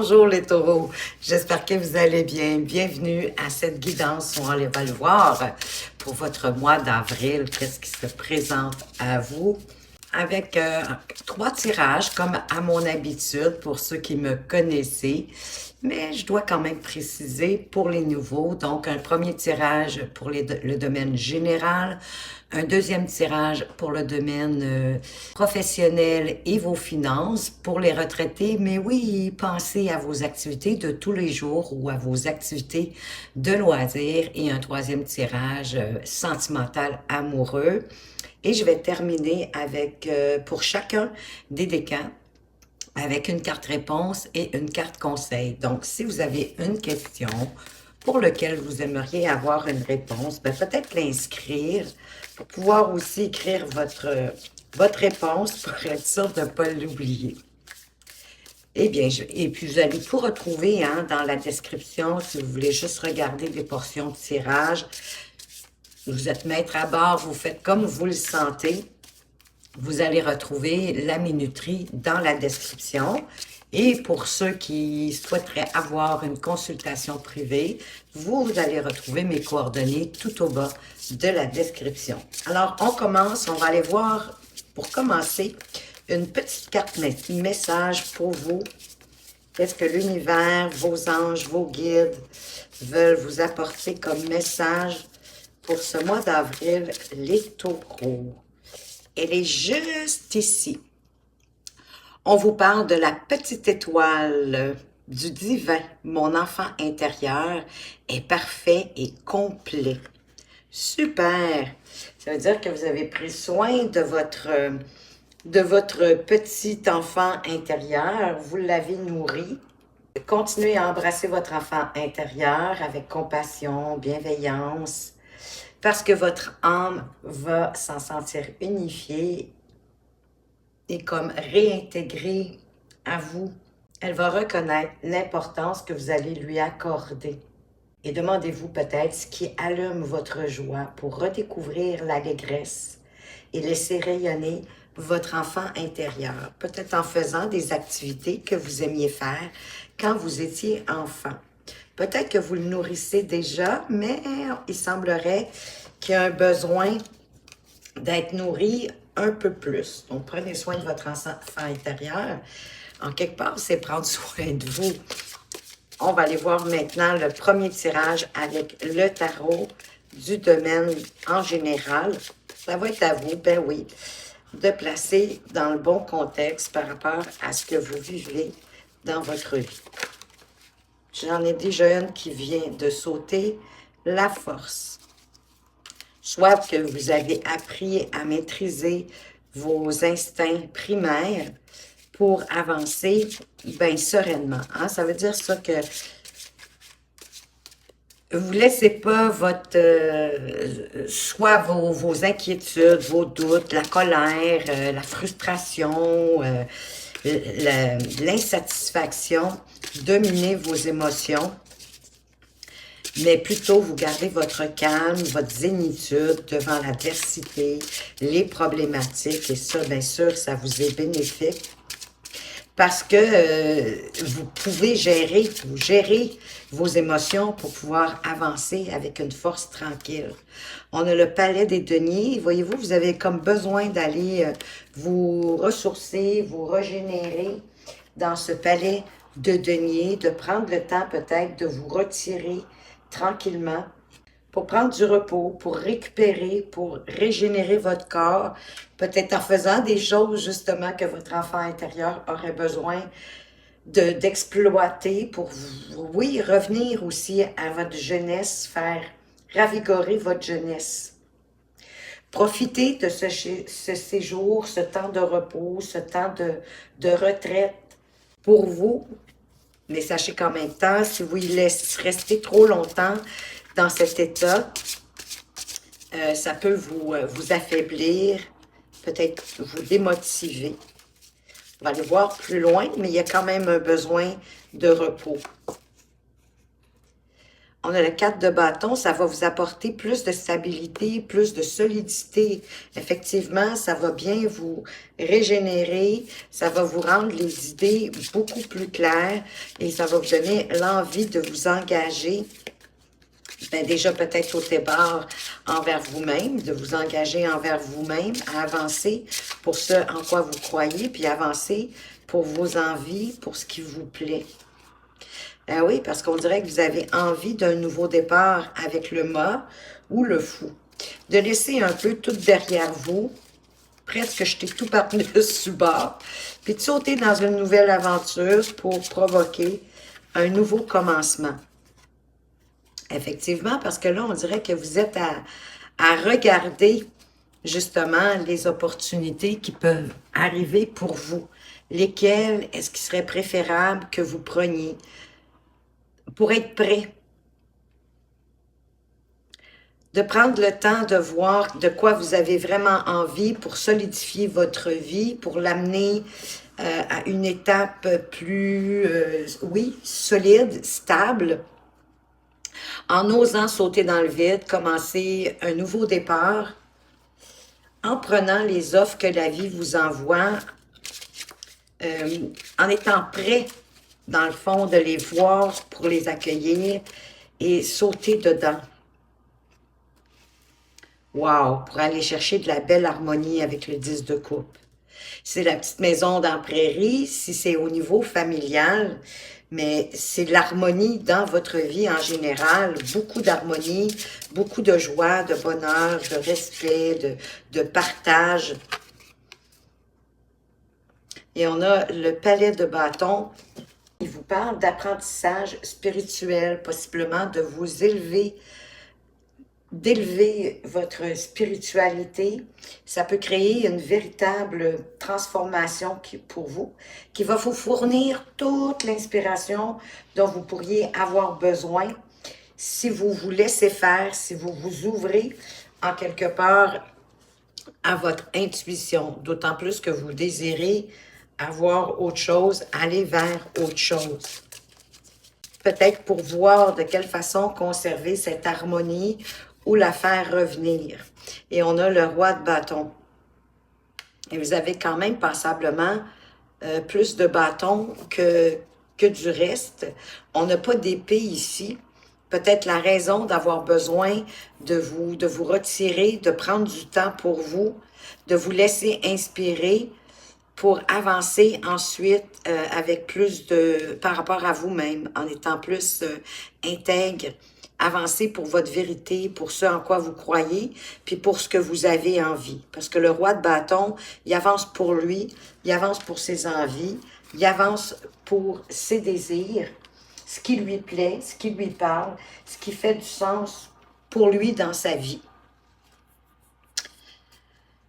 Bonjour les taureaux, j'espère que vous allez bien. Bienvenue à cette guidance où on va le voir pour votre mois d'avril. Qu'est-ce qui se présente à vous? Avec 3 tirages comme à mon habitude pour ceux qui me connaissaient. Mais je dois quand même préciser pour les nouveaux, donc un premier tirage pour le domaine général, un deuxième tirage pour le domaine professionnel et vos finances pour les retraités. Mais oui, pensez à vos activités de tous les jours ou à vos activités de loisirs et un troisième tirage sentimental amoureux. Et je vais terminer avec, pour chacun des décans, avec une carte réponse et une carte conseil. Donc, si vous avez une question pour laquelle vous aimeriez avoir une réponse, ben peut-être l'inscrire pour pouvoir aussi écrire votre réponse pour être sûr de ne pas l'oublier. Eh bien, et puis vous allez tout retrouver dans la description si vous voulez juste regarder des portions de tirage. Vous êtes maître à bord, vous faites comme vous le sentez. Vous allez retrouver la minuterie dans la description. Et pour ceux qui souhaiteraient avoir une consultation privée, vous allez retrouver mes coordonnées tout au bas de la description. Alors, on commence. On va aller voir, pour commencer, une petite carte message pour vous. Qu'est-ce que l'univers, vos anges, vos guides veulent vous apporter comme message pour ce mois d'avril, les taureaux? Elle est juste ici. On vous parle de la petite étoile du divin. Mon enfant intérieur est parfait et complet. Super! Ça veut dire que vous avez pris soin de votre petit enfant intérieur. Vous l'avez nourri. Continuez à embrasser votre enfant intérieur avec compassion, bienveillance, parce que votre âme va s'en sentir unifiée et comme réintégrée à vous. Elle va reconnaître l'importance que vous allez lui accorder. Et demandez-vous peut-être ce qui allume votre joie pour redécouvrir l'allégresse et laisser rayonner votre enfant intérieur, peut-être en faisant des activités que vous aimiez faire quand vous étiez enfant. Peut-être que vous le nourrissez déjà, mais il semblerait qu'il y a un besoin d'être nourri un peu plus. Donc, prenez soin de votre enfant intérieur. En quelque part, c'est prendre soin de vous. On va aller voir maintenant le premier tirage avec le tarot du domaine en général. Ça va être à vous, ben oui, de placer dans le bon contexte par rapport à ce que vous vivez dans votre vie. J'en ai déjà une qui vient de sauter, la force. Soit que vous avez appris à maîtriser vos instincts primaires pour avancer bien sereinement. Ça veut dire ça que vous ne laissez pas votre soit vos inquiétudes, vos doutes, la colère, la frustration, l'insatisfaction dominer vos émotions, mais plutôt vous gardez votre calme, votre zénitude devant l'adversité, les problématiques, et ça, bien sûr, ça vous est bénéfique. Parce que vous pouvez gérer vos émotions pour pouvoir avancer avec une force tranquille. On a le palais des deniers. Voyez-vous, vous avez comme besoin d'aller vous ressourcer, vous régénérer dans ce palais de deniers, de prendre le temps peut-être de vous retirer tranquillement pour prendre du repos, pour récupérer, pour régénérer votre corps, peut-être en faisant des choses justement que votre enfant intérieur aurait besoin d'exploiter pour, oui, revenir aussi à votre jeunesse, faire ravigorer votre jeunesse. Profitez de ce séjour, ce temps de repos, ce temps de retraite pour vous. Mais sachez qu'en même temps, si vous y laissez rester trop longtemps dans cet état, ça peut vous affaiblir, peut-être vous démotiver. On va aller voir plus loin, mais il y a quand même un besoin de repos. On a le 4 de bâton, ça va vous apporter plus de stabilité, plus de solidité. Effectivement, ça va bien vous régénérer, ça va vous rendre les idées beaucoup plus claires et ça va vous donner l'envie de vous engager. Ben déjà peut-être au départ envers vous-même, de vous engager envers vous-même, à avancer pour ce en quoi vous croyez, puis avancer pour vos envies, pour ce qui vous plaît. Ah oui, parce qu'on dirait que vous avez envie d'un nouveau départ avec le mât ou le fou. De laisser un peu tout derrière vous, presque jeter tout par-dessus bord, puis de sauter dans une nouvelle aventure pour provoquer un nouveau commencement. Effectivement, parce que là, on dirait que vous êtes à regarder justement les opportunités qui peuvent arriver pour vous. Lesquelles est-ce qu'il serait préférable que vous preniez pour être prêt? De prendre le temps de voir de quoi vous avez vraiment envie pour solidifier votre vie, pour l'amener à une étape plus, oui, solide, stable, en osant sauter dans le vide, commencer un nouveau départ, en prenant les offres que la vie vous envoie, en étant prêt, dans le fond, de les voir pour les accueillir et sauter dedans. Wow! Pour aller chercher de la belle harmonie avec le 10 de coupe. C'est la petite maison dans la prairie, si c'est au niveau familial, mais c'est l'harmonie dans votre vie en général, beaucoup d'harmonie, beaucoup de joie, de bonheur, de respect, de partage. Et on a le palais de bâton. Il vous parle d'apprentissage spirituel, possiblement de vous élever, d'élever votre spiritualité. Ça peut créer une véritable transformation pour vous, qui va vous fournir toute l'inspiration dont vous pourriez avoir besoin si vous vous laissez faire, si vous vous ouvrez en quelque part à votre intuition, d'autant plus que vous désirez avoir autre chose, aller vers autre chose. Peut-être pour voir de quelle façon conserver cette harmonie ou la faire revenir. Et on a le roi de bâton. Et vous avez quand même passablement plus de bâtons que du reste. On n'a pas d'épée ici. Peut-être la raison d'avoir besoin de vous retirer, de prendre du temps pour vous, de vous laisser inspirer pour avancer ensuite avec plus de, par rapport à vous-même, en étant plus intègre, avancer pour votre vérité, pour ce en quoi vous croyez, puis pour ce que vous avez envie. Parce que le roi de bâton, il avance pour lui, il avance pour ses envies, il avance pour ses désirs, ce qui lui plaît, ce qui lui parle, ce qui fait du sens pour lui dans sa vie.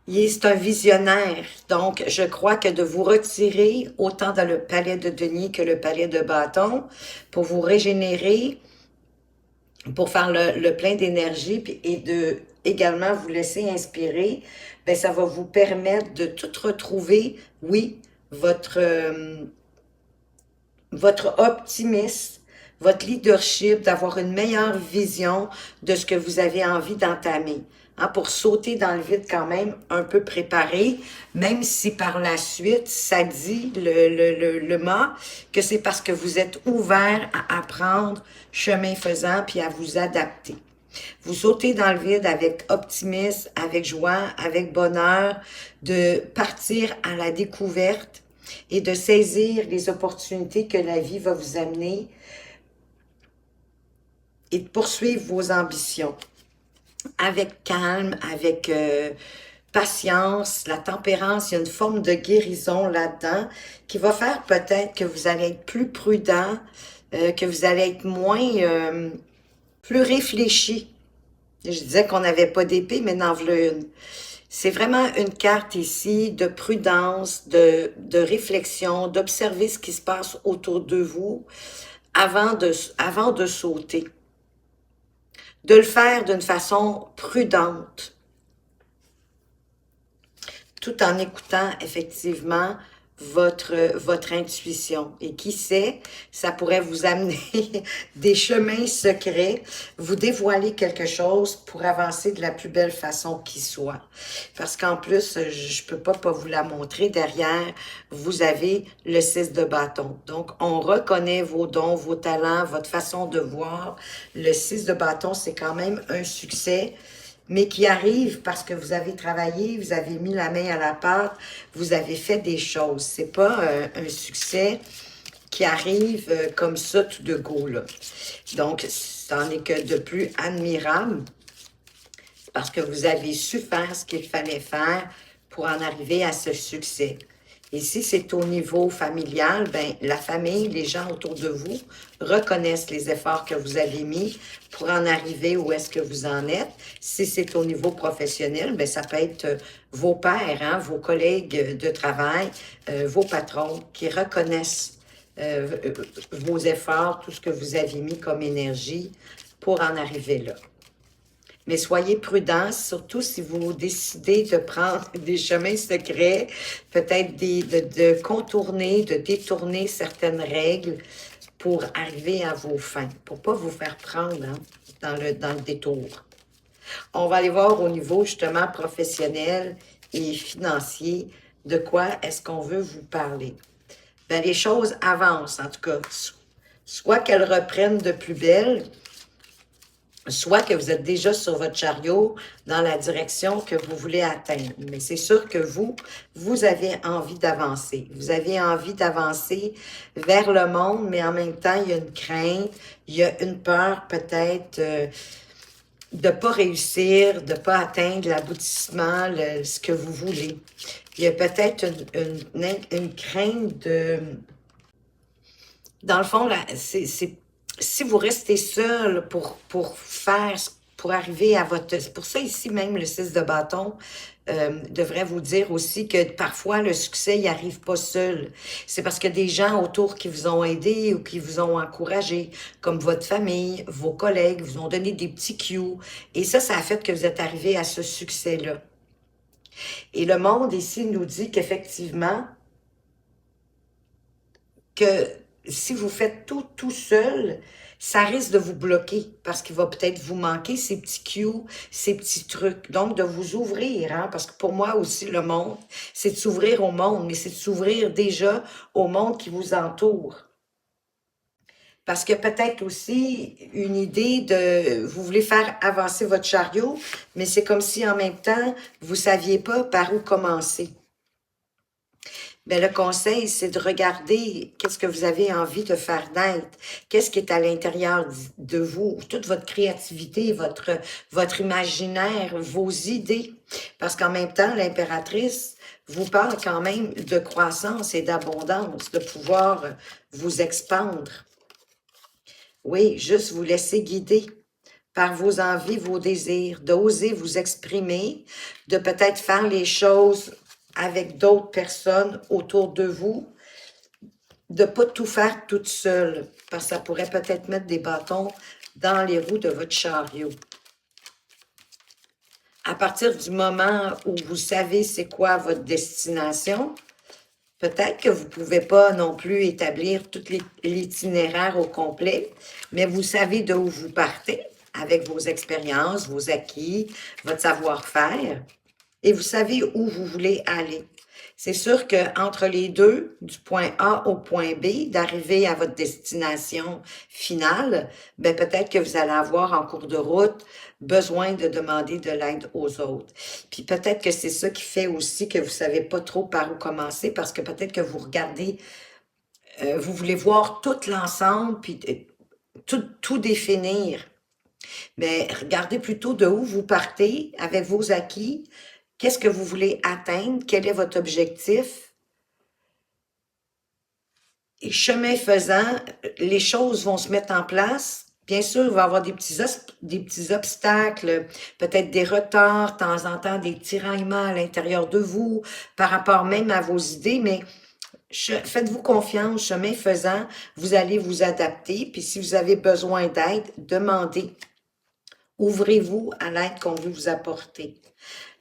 C'est un visionnaire, donc je crois que de vous retirer autant dans le palais de denier que le palais de bâton, pour vous régénérer, pour faire le plein d'énergie et de également vous laisser inspirer, ben ça va vous permettre de tout retrouver, oui, votre optimisme, votre leadership, d'avoir une meilleure vision de ce que vous avez envie d'entamer. Hein, pour sauter dans le vide quand même, un peu préparé, même si par la suite, ça dit le mât, que c'est parce que vous êtes ouvert à apprendre, chemin faisant, puis à vous adapter. Vous sautez dans le vide avec optimisme, avec joie, avec bonheur, de partir à la découverte et de saisir les opportunités que la vie va vous amener et de poursuivre vos ambitions avec calme, avec patience, la tempérance. Il y a une forme de guérison là-dedans qui va faire peut-être que vous allez être plus prudent, que vous allez être moins, plus réfléchi. Je disais qu'on n'avait pas d'épée, mais n'en voilà une. C'est vraiment une carte ici de prudence, de réflexion, d'observer ce qui se passe autour de vous avant de sauter. De le faire d'une façon prudente, tout en écoutant effectivement votre intuition. Et qui sait, ça pourrait vous amener des chemins secrets, vous dévoiler quelque chose pour avancer de la plus belle façon qui soit. Parce qu'en plus, je peux pas vous la montrer, derrière, vous avez le 6 de bâton. Donc, on reconnaît vos dons, vos talents, votre façon de voir. Le 6 de bâton, c'est quand même un succès, mais qui arrive parce que vous avez travaillé, vous avez mis la main à la pâte, vous avez fait des choses. C'est pas un succès qui arrive comme ça tout de go, là. Donc, c'en est que de plus admirable parce que vous avez su faire ce qu'il fallait faire pour en arriver à ce succès. Et si c'est au niveau familial, ben la famille, les gens autour de vous reconnaissent les efforts que vous avez mis pour en arriver où est-ce que vous en êtes. Si c'est au niveau professionnel, ben ça peut être vos pairs, hein, vos collègues de travail, vos patrons qui reconnaissent vos efforts, tout ce que vous avez mis comme énergie pour en arriver là. Mais soyez prudents, surtout si vous décidez de prendre des chemins secrets, peut-être de contourner, de détourner certaines règles pour arriver à vos fins, pour ne pas vous faire prendre hein, dans le détour. On va aller voir au niveau justement professionnel et financier, de quoi est-ce qu'on veut vous parler. Bien, les choses avancent, en tout cas, soit qu'elles reprennent de plus belle, soit que vous êtes déjà sur votre chariot dans la direction que vous voulez atteindre. Mais c'est sûr que vous avez envie d'avancer. Vous avez envie d'avancer vers le monde, mais en même temps, il y a une crainte, il y a une peur peut-être de ne pas réussir, de ne pas atteindre l'aboutissement, ce que vous voulez. Il y a peut-être une crainte de... Dans le fond, c'est si vous restez seul pour arriver à votre... C'est pour ça ici même le 6 de bâton devrait vous dire aussi que parfois le succès il arrive pas seul. C'est parce que des gens autour qui vous ont aidé ou qui vous ont encouragé, comme votre famille, vos collègues, vous ont donné des petits cues. Et ça a fait que vous êtes arrivé à ce succès-là. Et le monde ici nous dit qu'effectivement, que si vous faites tout seul, ça risque de vous bloquer parce qu'il va peut-être vous manquer ces petits cues, ces petits trucs. Donc, de vous ouvrir, hein, parce que pour moi aussi, le monde, c'est de s'ouvrir au monde, mais c'est de s'ouvrir déjà au monde qui vous entoure. Parce que peut-être aussi une idée de, vous voulez faire avancer votre chariot, mais c'est comme si en même temps, vous ne saviez pas par où commencer. Bien, le conseil, c'est de regarder qu'est-ce que vous avez envie de faire naître, qu'est-ce qui est à l'intérieur de vous, toute votre créativité, votre imaginaire, vos idées. Parce qu'en même temps, l'impératrice vous parle quand même de croissance et d'abondance, de pouvoir vous expandre. Oui, juste vous laisser guider par vos envies, vos désirs, d'oser vous exprimer, de peut-être faire les choses avec d'autres personnes autour de vous, de ne pas tout faire toute seule, parce que ça pourrait peut-être mettre des bâtons dans les roues de votre chariot. À partir du moment où vous savez c'est quoi votre destination, peut-être que vous ne pouvez pas non plus établir tout l'itinéraire au complet, mais vous savez d'où vous partez avec vos expériences, vos acquis, votre savoir-faire. Et vous savez où vous voulez aller. C'est sûr qu'entre les deux, du point A au point B, d'arriver à votre destination finale, ben peut-être que vous allez avoir en cours de route besoin de demander de l'aide aux autres. Puis peut-être que c'est ça qui fait aussi que vous ne savez pas trop par où commencer, parce que peut-être que vous regardez, vous voulez voir tout l'ensemble, puis tout définir. Mais regardez plutôt de où vous partez avec vos acquis. Qu'est-ce que vous voulez atteindre? Quel est votre objectif? Et chemin faisant, les choses vont se mettre en place. Bien sûr, il va y avoir des petits obstacles, peut-être des retards, de temps en temps des tiraillements à l'intérieur de vous, par rapport même à vos idées, mais faites-vous confiance, chemin faisant, vous allez vous adapter. Puis si vous avez besoin d'aide, demandez Ouvrez-vous à l'aide qu'on veut vous apporter.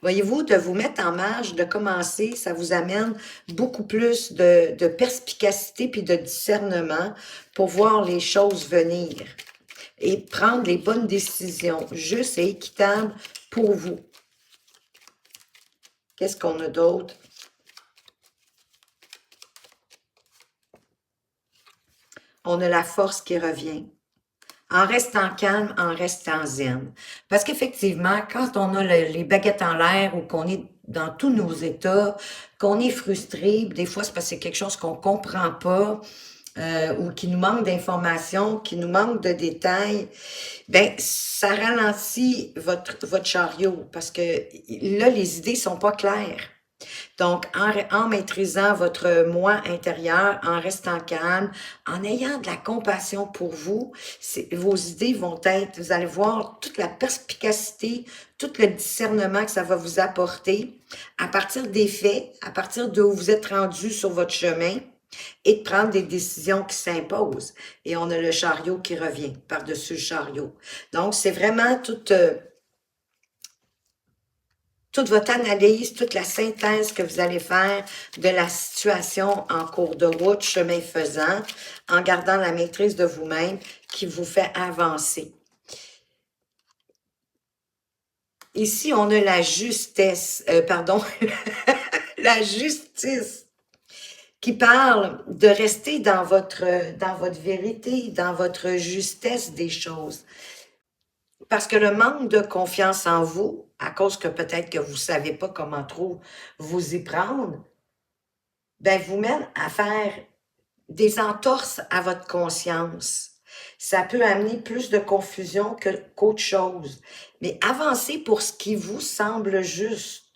Voyez-vous, de vous mettre en marche, de commencer, ça vous amène beaucoup plus de perspicacité puis de discernement pour voir les choses venir et prendre les bonnes décisions, justes et équitables pour vous. Qu'est-ce qu'on a d'autre? On a la force qui revient. En restant calme, en restant zen. Parce qu'effectivement, quand on a les baguettes en l'air ou qu'on est dans tous nos états, qu'on est frustré, des fois c'est parce que c'est quelque chose qu'on comprend pas, ou qui nous manque d'informations, qui nous manque de détails, ben ça ralentit votre chariot parce que là, les idées sont pas claires. Donc, en maîtrisant votre moi intérieur, en restant calme, en ayant de la compassion pour vous, vos idées vont être, vous allez voir toute la perspicacité, tout le discernement que ça va vous apporter à partir des faits, à partir d'où vous êtes rendu sur votre chemin et de prendre des décisions qui s'imposent. Et on a le chariot qui revient par-dessus le chariot. Donc, c'est vraiment toute votre analyse, toute la synthèse que vous allez faire de la situation en cours de route, chemin faisant, en gardant la maîtrise de vous-même qui vous fait avancer. Ici, on a la justesse, la justice qui parle de rester dans votre vérité, dans votre justesse des choses. Parce que le manque de confiance en vous, à cause que peut-être que vous ne savez pas comment trop vous y prendre, ben vous mène à faire des entorses à votre conscience. Ça peut amener plus de confusion qu'autre chose. Mais avancez pour ce qui vous semble juste,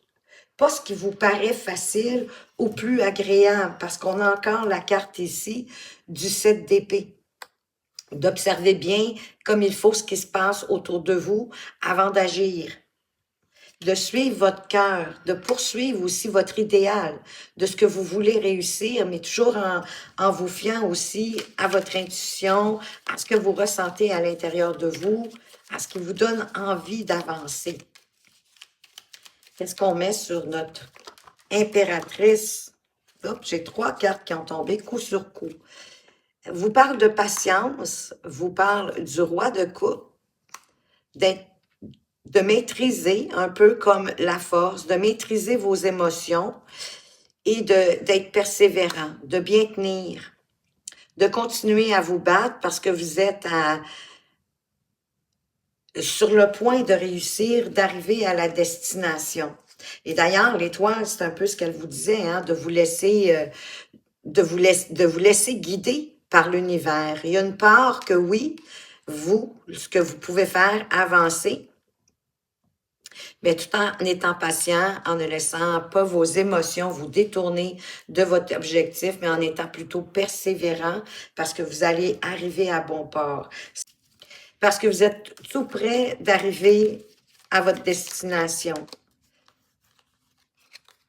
pas ce qui vous paraît facile ou plus agréable, parce qu'on a encore la carte ici du 7 d'épée. D'observer bien comme il faut ce qui se passe autour de vous avant d'agir. De suivre votre cœur, de poursuivre aussi votre idéal, de ce que vous voulez réussir, mais toujours en vous fiant aussi à votre intuition, à ce que vous ressentez à l'intérieur de vous, à ce qui vous donne envie d'avancer. Qu'est-ce qu'on met sur notre impératrice? Oups, j'ai 3 cartes qui ont tombé coup sur coup. Vous parle de patience, vous parle du roi de coupe, de maîtriser un peu comme la force, de maîtriser vos émotions et d'être persévérant, de bien tenir, de continuer à vous battre parce que vous êtes sur le point de réussir, d'arriver à la destination. Et d'ailleurs, l'étoile, c'est un peu ce qu'elle vous disait, hein, de vous laisser guider par l'univers. Il y a une part que oui, vous, ce que vous pouvez faire, avancer, mais tout en étant patient, en ne laissant pas vos émotions vous détourner de votre objectif, mais en étant plutôt persévérant parce que vous allez arriver à bon port. Parce que vous êtes tout près d'arriver à votre destination.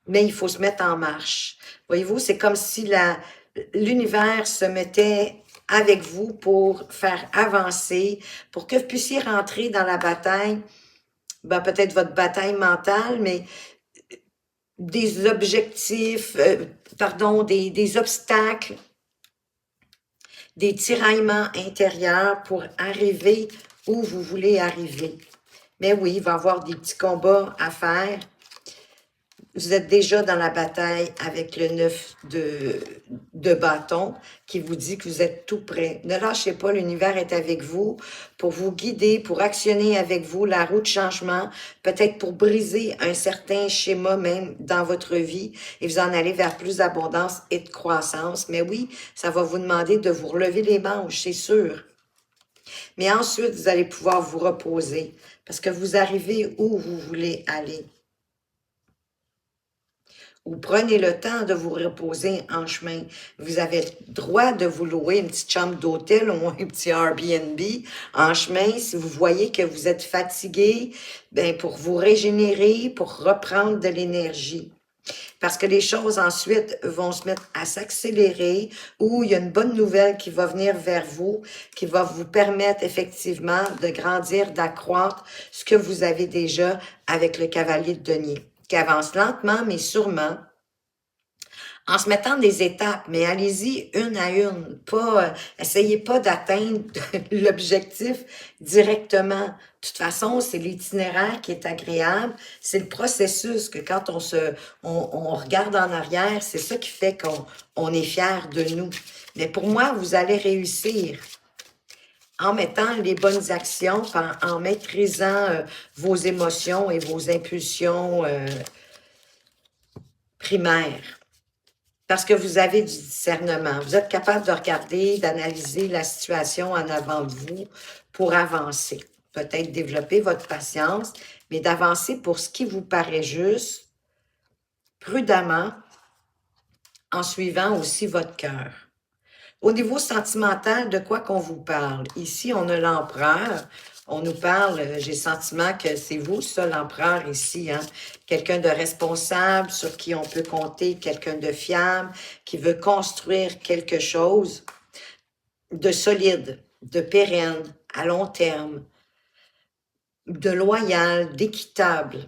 Mais il faut se mettre en marche. Voyez-vous, c'est comme si l'univers se mettait avec vous pour faire avancer, pour que vous puissiez rentrer dans la bataille, ben, peut-être votre bataille mentale, mais des objectifs, des obstacles, des tiraillements intérieurs pour arriver où vous voulez arriver. Mais oui, il va y avoir des petits combats à faire. Vous êtes déjà dans la bataille avec le 9 de bâton qui vous dit que vous êtes tout prêt. Ne lâchez pas, l'univers est avec vous pour vous guider, pour actionner avec vous la roue de changement, peut-être pour briser un certain schéma même dans votre vie et vous en aller vers plus d'abondance et de croissance. Mais oui, ça va vous demander de vous relever les manches, c'est sûr. Mais ensuite, vous allez pouvoir vous reposer parce que vous arrivez où vous voulez aller. Ou prenez le temps de vous reposer en chemin. Vous avez le droit de vous louer une petite chambre d'hôtel ou un petit Airbnb en chemin si vous voyez que vous êtes fatigué, ben pour vous régénérer, pour reprendre de l'énergie. parce que les choses ensuite vont se mettre à s'accélérer ou il y a une bonne nouvelle qui va venir vers vous, qui va vous permettre effectivement de grandir, d'accroître ce que vous avez déjà avec le cavalier de denier, qui avance lentement mais sûrement, en se mettant des étapes, mais allez-y une à une. Pas, essayez pas d'atteindre l'objectif directement. De toute façon, c'est l'itinéraire qui est agréable. C'est le processus que quand on regarde en arrière, c'est ça qui fait qu'on est fier de nous. Mais pour moi, vous allez réussir en mettant les bonnes actions, en maîtrisant vos émotions et vos impulsions primaires. Parce que vous avez du discernement. Vous êtes capable de regarder, d'analyser la situation en avant de vous pour avancer. Peut-être développer votre patience, mais d'avancer pour ce qui vous paraît juste, prudemment, en suivant aussi votre cœur. Au niveau sentimental, de quoi qu'on vous parle? Ici, on a l'empereur. On nous parle, j'ai le sentiment que c'est vous, ça, l'empereur ici, hein? Quelqu'un de responsable, sur qui on peut compter, quelqu'un de fiable, qui veut construire quelque chose de solide, de pérenne, à long terme, de loyal, d'équitable.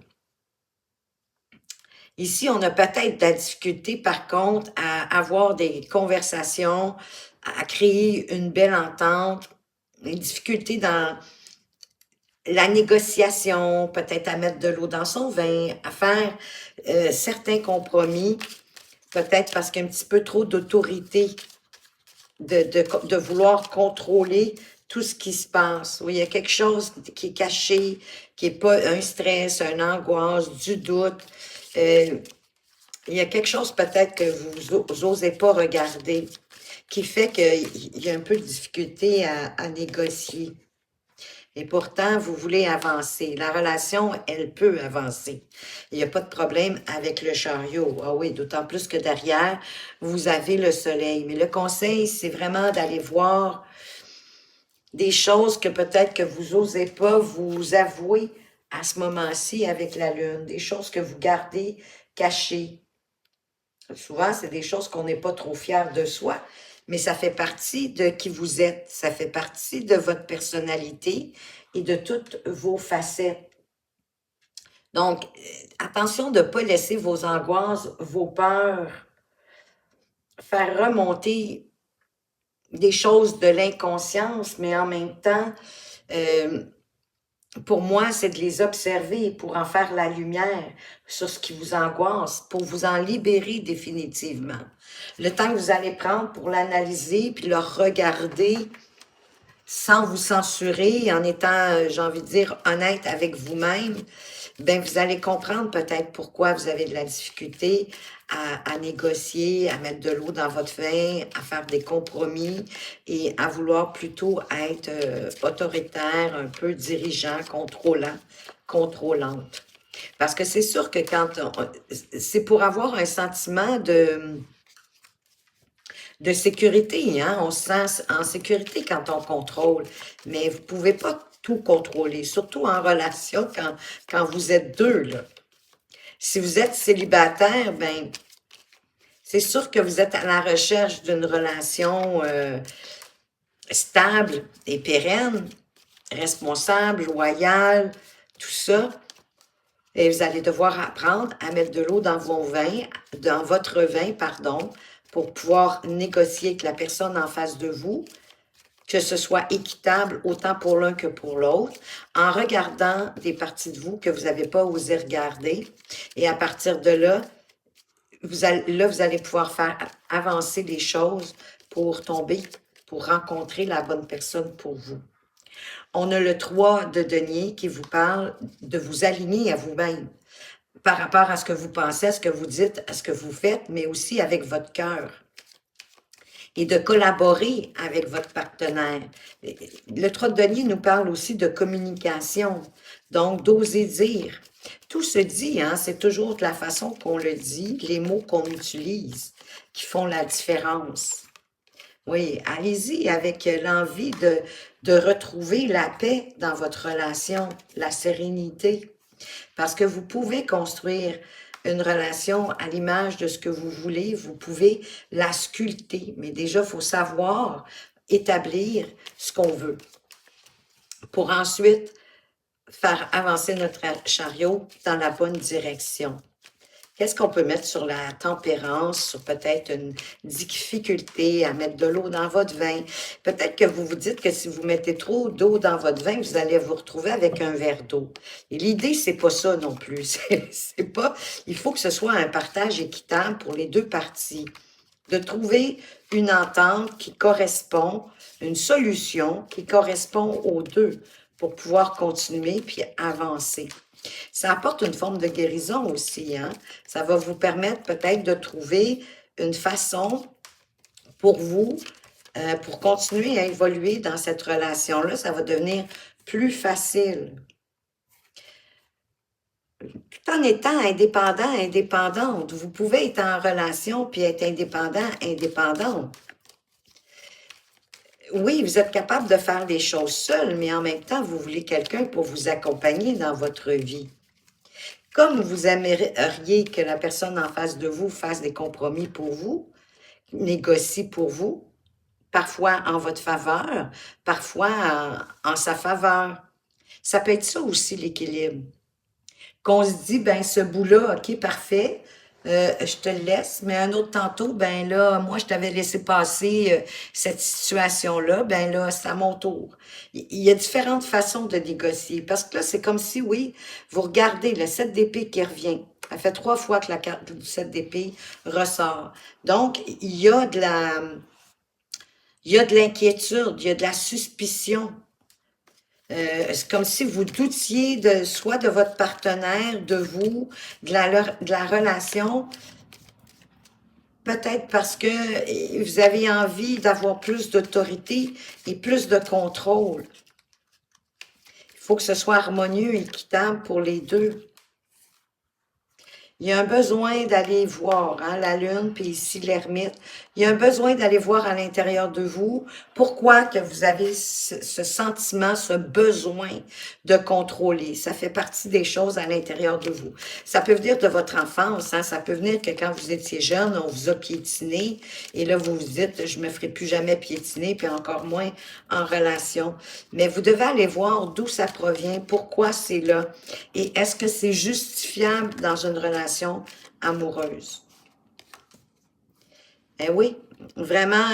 Ici, on a peut-être de la difficulté, par contre, à avoir des conversations, à créer une belle entente, une difficulté dans la négociation, peut-être à mettre de l'eau dans son vin, à faire certains compromis, peut-être parce qu'il y a un petit peu trop d'autorité, de vouloir contrôler tout ce qui se passe. Oui, il y a quelque chose qui est caché, qui n'est pas un stress, une angoisse, du doute. Il y a quelque chose peut-être que vous n'osez pas regarder, qui fait qu'il y a un peu de difficulté à négocier. Et pourtant, vous voulez avancer. La relation, elle peut avancer. Il n'y a pas de problème avec le chariot. Ah oui, d'autant plus que derrière, vous avez le soleil. Mais le conseil, c'est vraiment d'aller voir des choses que peut-être que vous n'osez pas vous avouer à ce moment-ci avec la lune. Des choses que vous gardez cachées. Souvent, c'est des choses qu'on n'est pas trop fier de soi, mais ça fait partie de qui vous êtes. Ça fait partie de votre personnalité et de toutes vos facettes. Donc, attention de ne pas laisser vos angoisses, vos peurs faire remonter des choses de l'inconscience, mais en même temps, pour moi, c'est de les observer pour en faire la lumière sur ce qui vous angoisse, pour vous en libérer définitivement. Le temps que vous allez prendre pour l'analyser, puis le regarder sans vous censurer, en étant, j'ai envie de dire, honnête avec vous-même, ben vous allez comprendre peut-être pourquoi vous avez de la difficulté à négocier, à mettre de l'eau dans votre vin, à faire des compromis et à vouloir plutôt être autoritaire, un peu dirigeant, contrôlant, contrôlante. Parce que c'est sûr que quand c'est pour avoir un sentiment de sécurité, hein? On se sent en sécurité quand on contrôle, mais vous ne pouvez pas tout contrôler, surtout en relation quand vous êtes deux, là. Si vous êtes célibataire, ben c'est sûr que vous êtes à la recherche d'une relation stable et pérenne, responsable, loyale, tout ça. Et vous allez devoir apprendre à mettre de l'eau dans votre vin, pardon, pour pouvoir négocier avec la personne en face de vous, que ce soit équitable autant pour l'un que pour l'autre, en regardant des parties de vous que vous n'avez pas osé regarder. Et à partir de là, vous allez pouvoir faire avancer les choses pour rencontrer la bonne personne pour vous. On a le 3 de denier qui vous parle de vous aligner à vous-même par rapport à ce que vous pensez, à ce que vous dites, à ce que vous faites, mais aussi avec votre cœur. Et de collaborer avec votre partenaire. Le 3 de denier nous parle aussi de communication, donc d'oser dire. Tout se dit, hein, c'est toujours de la façon qu'on le dit, les mots qu'on utilise qui font la différence. Oui, allez-y avec l'envie de retrouver la paix dans votre relation, la sérénité. Parce que vous pouvez construire une relation à l'image de ce que vous voulez, vous pouvez la sculpter. Mais déjà, il faut savoir établir ce qu'on veut pour ensuite faire avancer notre chariot dans la bonne direction. Qu'est-ce qu'on peut mettre sur la tempérance, sur peut-être une difficulté à mettre de l'eau dans votre vin? Peut-être que vous vous dites que si vous mettez trop d'eau dans votre vin, vous allez vous retrouver avec un verre d'eau. Et l'idée, c'est pas ça non plus. C'est pas, il faut que ce soit un partage équitable pour les deux parties. De trouver une entente qui correspond, une solution qui correspond aux deux pour pouvoir continuer puis avancer. Ça apporte une forme de guérison aussi, hein? Ça va vous permettre peut-être de trouver une façon pour vous, pour continuer à évoluer dans cette relation-là. Ça va devenir plus facile. Tout en étant indépendant, indépendante. Vous pouvez être en relation puis être indépendant, indépendante. Oui, vous êtes capable de faire les choses seul, mais en même temps, vous voulez quelqu'un pour vous accompagner dans votre vie. Comme vous aimeriez que la personne en face de vous fasse des compromis pour vous, négocie pour vous, parfois en votre faveur, parfois en sa faveur. Ça peut être ça aussi l'équilibre. Qu'on se dit, ben ce bout-là, OK, parfait, je te le laisse, mais un autre tantôt, ben là, moi, je t'avais laissé passer cette situation-là, ben là, c'est à mon tour. Il y a différentes façons de négocier, parce que là, c'est comme si, oui, vous regardez le 7 d'épée qui revient. Ça fait 3 fois que la carte du 7 d'épée ressort. Donc, il y a de l'inquiétude, il y a de la suspicion. C'est comme si vous doutiez de soit de votre partenaire, de vous, de la relation, peut-être parce que vous avez envie d'avoir plus d'autorité et plus de contrôle. Il faut que ce soit harmonieux et équitable pour les deux. Il y a un besoin d'aller voir, hein, la lune, puis ici l'ermite. Il y a un besoin d'aller voir à l'intérieur de vous pourquoi que vous avez ce sentiment, ce besoin de contrôler. Ça fait partie des choses à l'intérieur de vous. Ça peut venir de votre enfance, hein, ça peut venir que quand vous étiez jeune, on vous a piétiné, et là vous vous dites, je me ferai plus jamais piétiner, puis encore moins en relation. Mais vous devez aller voir d'où ça provient, pourquoi c'est là, et est-ce que c'est justifiable dans une relation amoureuse. Eh oui, vraiment,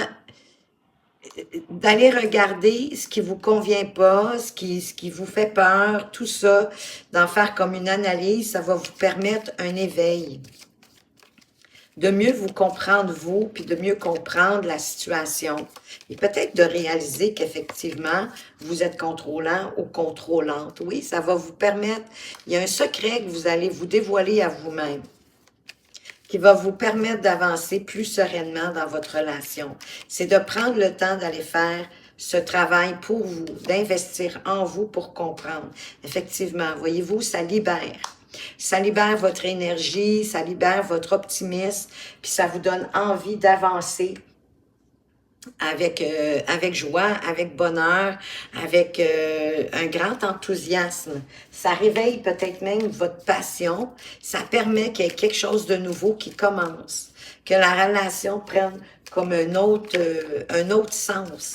d'aller regarder ce qui vous convient pas, ce qui vous fait peur, tout ça, d'en faire comme une analyse, ça va vous permettre un éveil. De mieux vous comprendre vous, puis de mieux comprendre la situation. Et peut-être de réaliser qu'effectivement, vous êtes contrôlant ou contrôlante. Oui, ça va vous permettre, il y a un secret que vous allez vous dévoiler à vous-même, qui va vous permettre d'avancer plus sereinement dans votre relation. C'est de prendre le temps d'aller faire ce travail pour vous, d'investir en vous pour comprendre. Effectivement, voyez-vous, ça libère. Ça libère votre énergie, ça libère votre optimisme, puis ça vous donne envie d'avancer avec joie, avec bonheur, avec un grand enthousiasme. Ça réveille peut-être même votre passion. Ça permet qu'il y ait quelque chose de nouveau qui commence, que la relation prenne comme un autre sens.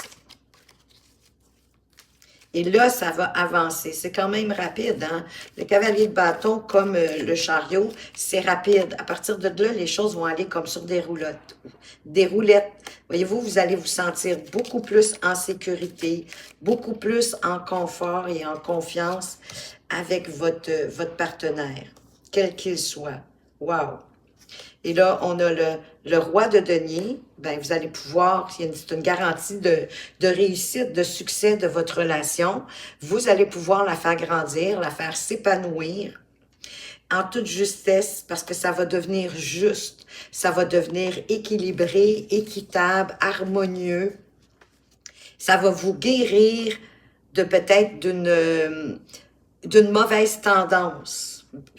Et là, ça va avancer. C'est quand même rapide, hein? Le cavalier de bâton, comme le chariot, c'est rapide. À partir de là, les choses vont aller comme sur des roulettes. Des roulettes. Voyez-vous, vous allez vous sentir beaucoup plus en sécurité, beaucoup plus en confort et en confiance avec votre partenaire, quel qu'il soit. Wow! Et là, on a le roi de denier. Ben, vous allez pouvoir, c'est une garantie de réussite, de succès de votre relation. Vous allez pouvoir la faire grandir, la faire s'épanouir en toute justesse parce que ça va devenir juste. Ça va devenir équilibré, équitable, harmonieux. Ça va vous guérir de peut-être d'une mauvaise tendance.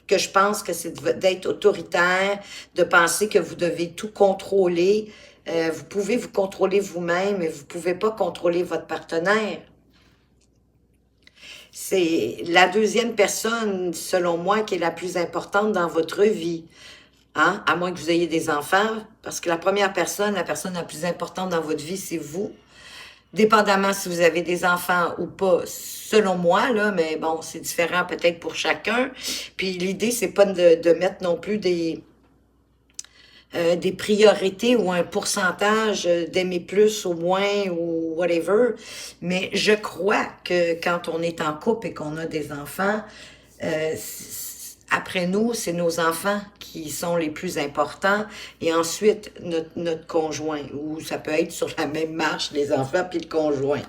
Que je pense que c'est d'être autoritaire, de penser que vous devez tout contrôler. Vous pouvez vous contrôler vous-même, mais vous ne pouvez pas contrôler votre partenaire. C'est la deuxième personne, selon moi, qui est la plus importante dans votre vie. Hein? À moins que vous ayez des enfants, parce que la première personne, la personne la plus importante dans votre vie, c'est vous. Dépendamment si vous avez des enfants ou pas, selon moi, là, mais bon, c'est différent peut-être pour chacun. Puis l'idée, c'est pas de mettre non plus des priorités ou un pourcentage d'aimer plus ou moins ou whatever. Mais je crois que quand on est en couple et qu'on a des enfants, après nous, c'est nos enfants qui sont les plus importants et ensuite notre conjoint, ou ça peut être sur la même marche, les enfants puis le conjoint.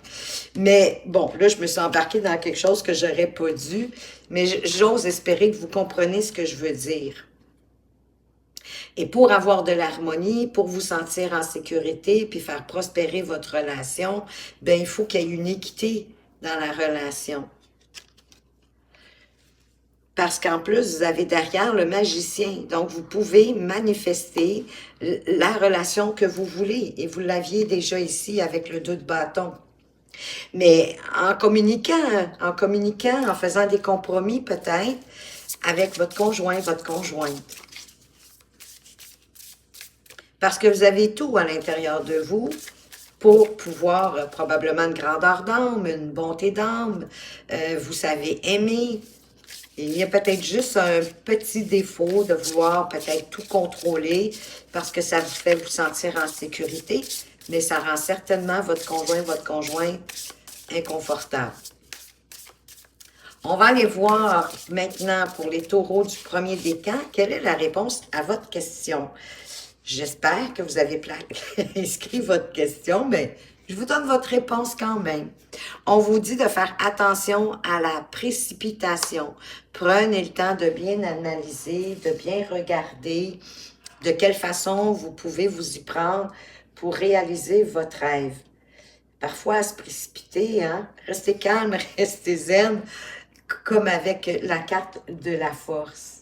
Mais bon, là, je me suis embarquée dans quelque chose que j'aurais pas dû, mais j'ose espérer que vous comprenez ce que je veux dire. Et pour avoir de l'harmonie, pour vous sentir en sécurité, puis faire prospérer votre relation, ben il faut qu'il y ait une équité dans la relation. Parce qu'en plus, vous avez derrière le magicien. Donc, vous pouvez manifester la relation que vous voulez. Et vous l'aviez déjà ici avec le 2 de bâton. Mais en communiquant, en faisant des compromis peut-être avec votre conjoint, votre conjointe. Parce que vous avez tout à l'intérieur de vous pour pouvoir, probablement une grandeur d'âme, une bonté d'âme, vous savez aimer. Il y a peut-être juste un petit défaut de vouloir peut-être tout contrôler parce que ça vous fait vous sentir en sécurité, mais ça rend certainement votre conjoint inconfortable. On va aller voir maintenant pour les taureaux du premier décan, quelle est la réponse à votre question. J'espère que vous avez inscrit votre question, mais je vous donne votre réponse quand même. On vous dit de faire attention à la précipitation. Prenez le temps de bien analyser, de bien regarder de quelle façon vous pouvez vous y prendre pour réaliser votre rêve. Parfois, à se précipiter, hein? Restez calme, restez zen, comme avec la carte de la force.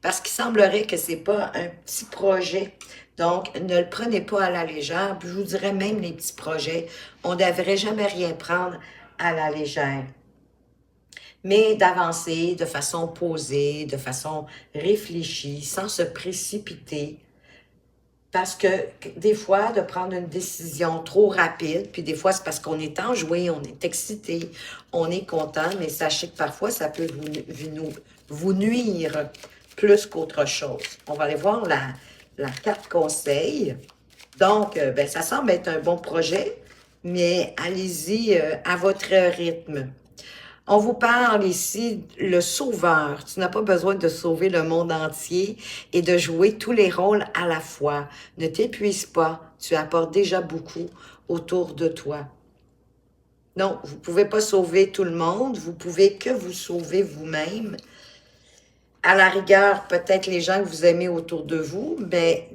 Parce qu'il semblerait que ce n'est pas un petit projet. Donc, ne le prenez pas à la légère. Puis je vous dirais même les petits projets, on ne devrait jamais rien prendre à la légère. Mais d'avancer de façon posée, de façon réfléchie, sans se précipiter. Parce que des fois, de prendre une décision trop rapide, puis des fois, c'est parce qu'on est enjoué, on est excité, on est content, mais sachez que parfois, ça peut vous nuire plus qu'autre chose. On va aller voir la carte conseil. Donc, ben, ça semble être un bon projet, mais allez-y à votre rythme. On vous parle ici, le sauveur. Tu n'as pas besoin de sauver le monde entier et de jouer tous les rôles à la fois. Ne t'épuise pas, tu apportes déjà beaucoup autour de toi. Non, vous ne pouvez pas sauver tout le monde, vous pouvez que vous sauver vous-même. À la rigueur, peut-être les gens que vous aimez autour de vous, mais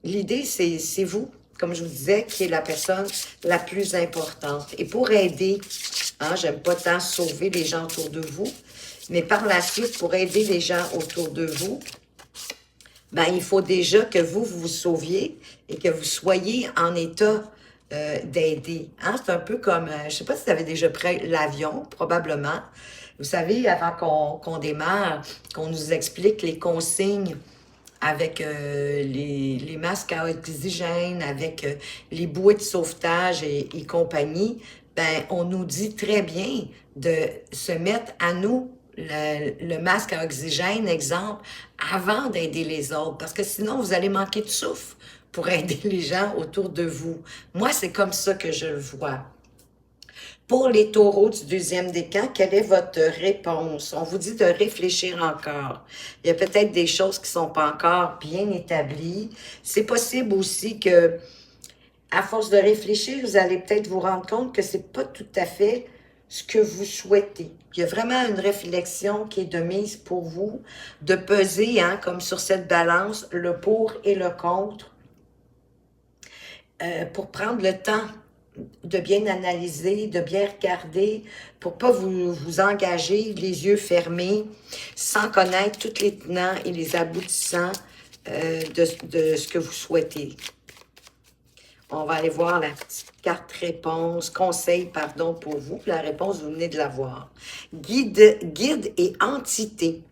l'idée, c'est vous, comme je vous disais, qui est la personne la plus importante. Et pour aider, hein, j'aime pas tant sauver les gens autour de vous, mais par la suite, pour aider les gens autour de vous, ben, il faut déjà que vous vous sauviez et que vous soyez en état d'aider. Hein? C'est un peu comme, je ne sais pas si vous avez déjà pris l'avion, probablement. Vous savez, avant qu'on démarre, qu'on nous explique les consignes avec les masques à oxygène, avec les bouées de sauvetage et compagnie, ben, on nous dit très bien de se mettre à nous le masque à oxygène, exemple, avant d'aider les autres, parce que sinon, vous allez manquer de souffle pour aider les gens autour de vous. Moi, c'est comme ça que je le vois. Pour les taureaux du deuxième décan, quelle est votre réponse? On vous dit de réfléchir encore. Il y a peut-être des choses qui ne sont pas encore bien établies. C'est possible aussi que, à force de réfléchir, vous allez peut-être vous rendre compte que ce n'est pas tout à fait ce que vous souhaitez. Il y a vraiment une réflexion qui est de mise pour vous, de peser, hein, comme sur cette balance, le pour et le contre, pour prendre le temps de bien analyser, de bien regarder, pour pas vous engager les yeux fermés, sans connaître tous les tenants et les aboutissants de ce que vous souhaitez. On va aller voir la petite carte réponse, conseil, pardon, pour vous. La réponse, vous venez de la voir. Guide et entité.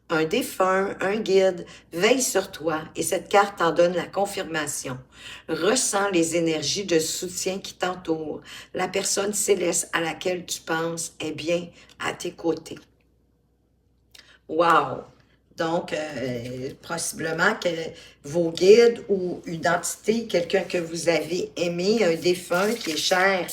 Un défunt, un guide, veille sur toi et cette carte t'en donne la confirmation. Ressens les énergies de soutien qui t'entourent. La personne céleste à laquelle tu penses est bien à tes côtés. Wow! Donc, possiblement que vos guides ou une entité, quelqu'un que vous avez aimé, un défunt qui est cher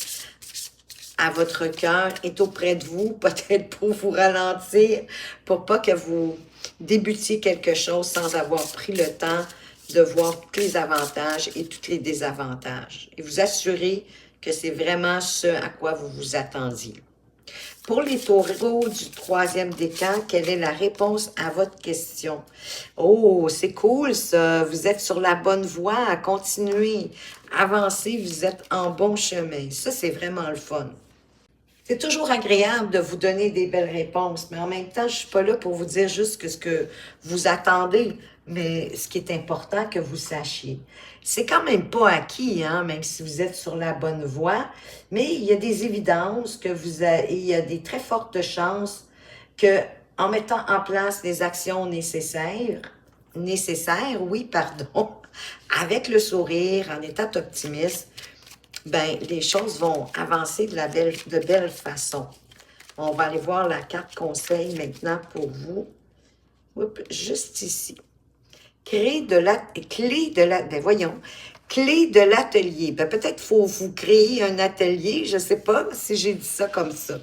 à votre cœur, est auprès de vous, peut-être pour vous ralentir, pour pas que vous débutiez quelque chose sans avoir pris le temps de voir tous les avantages et tous les désavantages. Et vous assurer que c'est vraiment ce à quoi vous vous attendiez. Pour les taureaux du troisième décan, quelle est la réponse à votre question? Oh, c'est cool ça. Vous êtes sur la bonne voie. Continuez. Avancez. Vous êtes en bon chemin. Ça, c'est vraiment le fun. C'est toujours agréable de vous donner des belles réponses, mais en même temps, je suis pas là pour vous dire juste que ce que vous attendez, mais ce qui est important que vous sachiez. C'est quand même pas acquis, hein, même si vous êtes sur la bonne voie, mais il y a des évidences que il y a des très fortes chances que, en mettant en place les actions nécessaires, oui, pardon, avec le sourire, en étant optimiste, ben, les choses vont avancer de belle façon. On va aller voir la carte conseil maintenant pour vous. Oups, juste ici. Ben voyons, clé de l'atelier. Ben, peut-être faut vous créer un atelier, je ne sais pas si j'ai dit ça comme ça.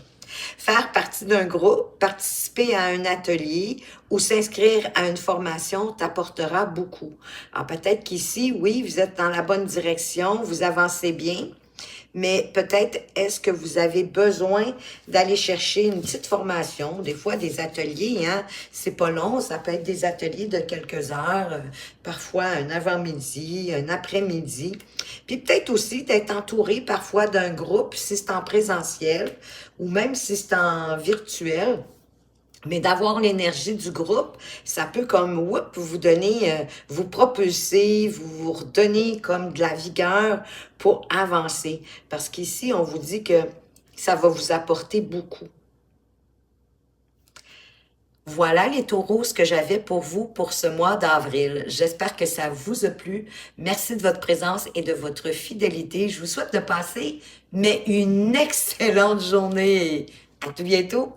Faire partie d'un groupe, participer à un atelier ou s'inscrire à une formation t'apportera beaucoup. Alors peut-être qu'ici, oui, vous êtes dans la bonne direction, vous avancez bien, mais peut-être est-ce que vous avez besoin d'aller chercher une petite formation, des fois des ateliers, hein, c'est pas long, ça peut être des ateliers de quelques heures, parfois un avant-midi, un après-midi, puis peut-être aussi d'être entouré parfois d'un groupe si c'est en présentiel ou même si c'est en virtuel. Mais d'avoir l'énergie du groupe, ça peut comme vous donner, vous propulser, vous redonner comme de la vigueur pour avancer. Parce qu'ici, on vous dit que ça va vous apporter beaucoup. Voilà les taureaux, ce que j'avais pour vous pour ce mois d'avril. J'espère que ça vous a plu. Merci de votre présence et de votre fidélité. Je vous souhaite de passer, mais une excellente journée. À tout bientôt.